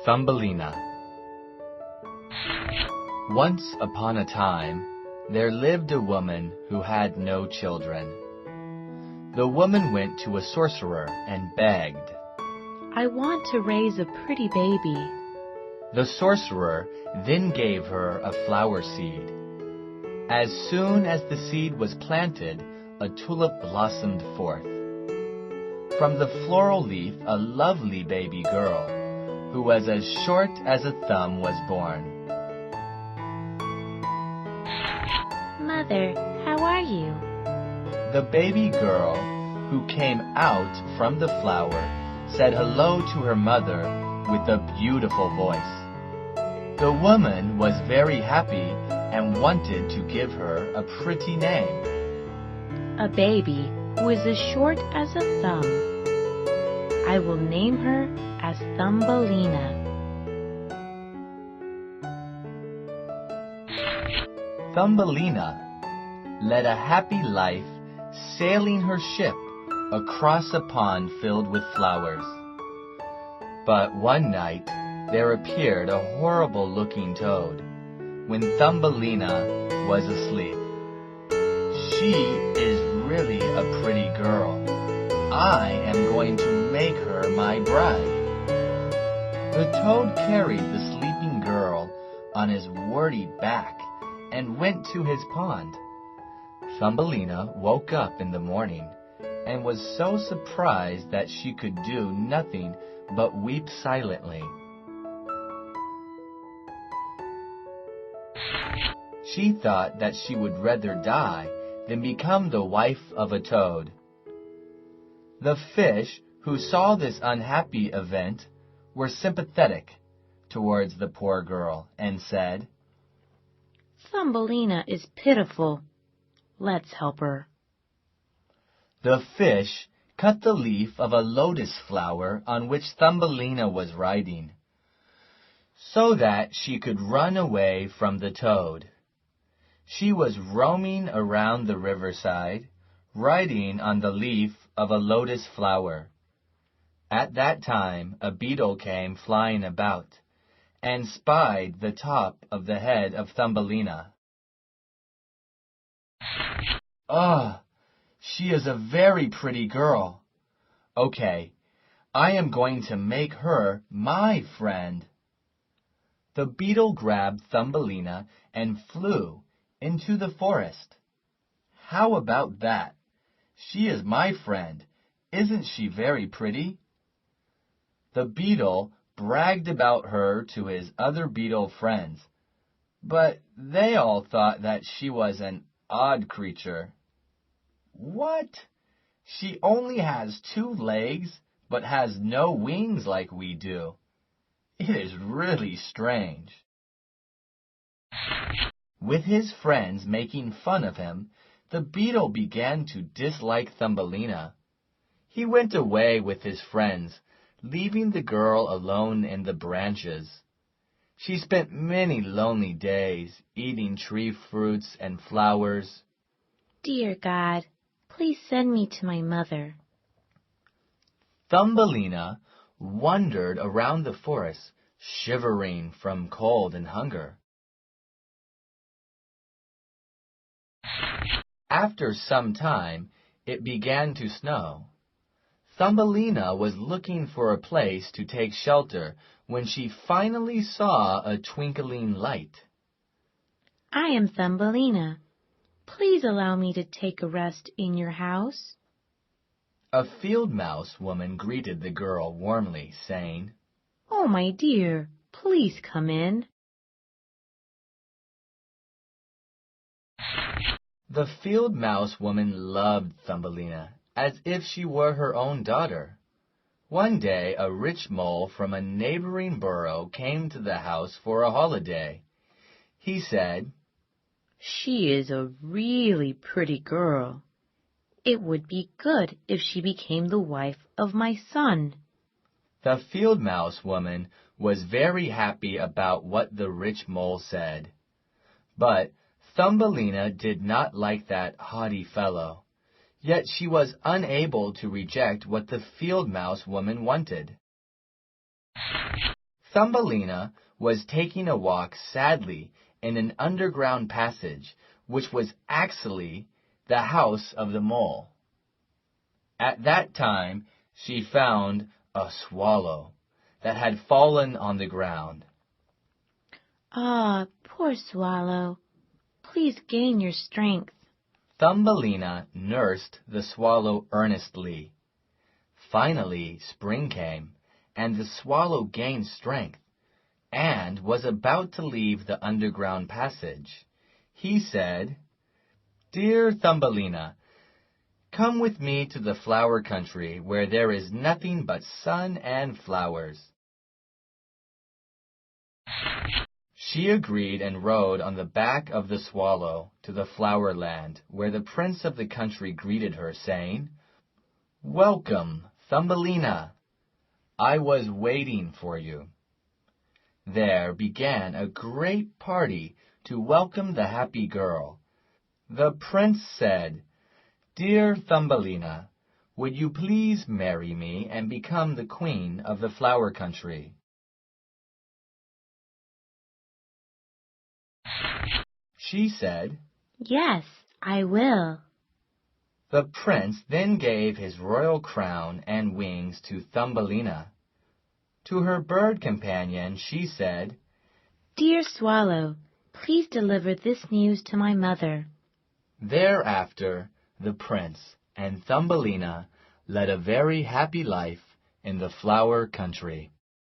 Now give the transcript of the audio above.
Thumbellina. Once upon a time, there lived a woman who had no children. The woman went to a sorcerer and begged. I want to raise a pretty baby. The sorcerer then gave her a flower seed. As soon as the seed was planted, a tulip blossomed forth. From the floral leaf, a lovely baby girl, who was as short as a thumb, was born. Mother, how are you? The baby girl, who came out from the flower, said hello to her mother with a beautiful voice. The woman was very happy and wanted to give her a pretty name. A baby who is as short as a thumb. I will name her as Thumbellina. Thumbellina led a happy life sailing her ship across a pond filled with flowers. But one night there appeared a horrible-looking toad when Thumbellina was asleep. She is really a pretty girl. I am going to make her my bride. The toad carried the sleeping girl on his warty back and went to his pond. Thumbellina woke up in the morning and was so surprised that she could do nothing but weep silently. She thought that she would rather die than become the wife of a toad. The fish, who saw this unhappy event, were sympathetic towards the poor girl and said, Thumbellina is pitiful. Let's help her. The fish cut the leaf of a lotus flower on which Thumbellina was riding, so that she could run away from the toad. She was roaming around the riverside, riding on the leaf of a lotus flower. At that time, a beetle came flying about and spied the top of the head of Thumbellina. "Ah, she is a very pretty girl. Okay, I am going to make her my friend." The beetle grabbed Thumbellina and flew into the forest. "How about that? She is my friend. Isn't she very pretty?" The beetle bragged about her to his other beetle friends, but they all thought that she was an odd creature. "What? She only has 2 legs, but has no wings like we do. It is really strange." With his friends making fun of him, the beetle began to dislike Thumbellina. He went away with his friends, leaving the girl alone in the branches. She spent many lonely days eating tree fruits and flowers. Dear God, please send me to my mother. Thumbellina wandered around the forest, shivering from cold and hunger. After some time, it began to snow. Thumbellina was looking for a place to take shelter when she finally saw a twinkling light. I am Thumbellina. Please allow me to take a rest in your house. A field mouse woman greeted the girl warmly, saying, Oh, my dear, please come in. The field mouse woman loved Thumbellina as if she were her own daughter. One day a rich mole from a neighboring burrow came to the house for a holiday. He said, She is a really pretty girl. It would be good if she became the wife of my son. The field mouse woman was very happy about what the rich mole said. But Thumbellina did not like that haughty fellow. Yet she was unable to reject what the field mouse woman wanted. Thumbellina was taking a walk sadly in an underground passage, which was actually the house of the mole. At that time, she found a swallow that had fallen on the ground. Ah, poor swallow. Please gain your strength. Thumbellina nursed the swallow earnestly. Finally, spring came, and the swallow gained strength, and was about to leave the underground passage. He said, "Dear Thumbellina, come with me to the flower country where there is nothing but sun and flowers." She agreed and rode on the back of the swallow to the flower land, where the prince of the country greeted her, saying, "Welcome, Thumbellina. I was waiting for you." There began a great party to welcome the happy girl. The prince said, "Dear Thumbellina, would you please marry me and become the queen of the flower country?" She said, Yes, I will. The prince then gave his royal crown and wings to Thumbellina. To her bird companion she said, Dear swallow, please deliver this news to my mother. Thereafter the prince and Thumbellina led a very happy life in the flower country.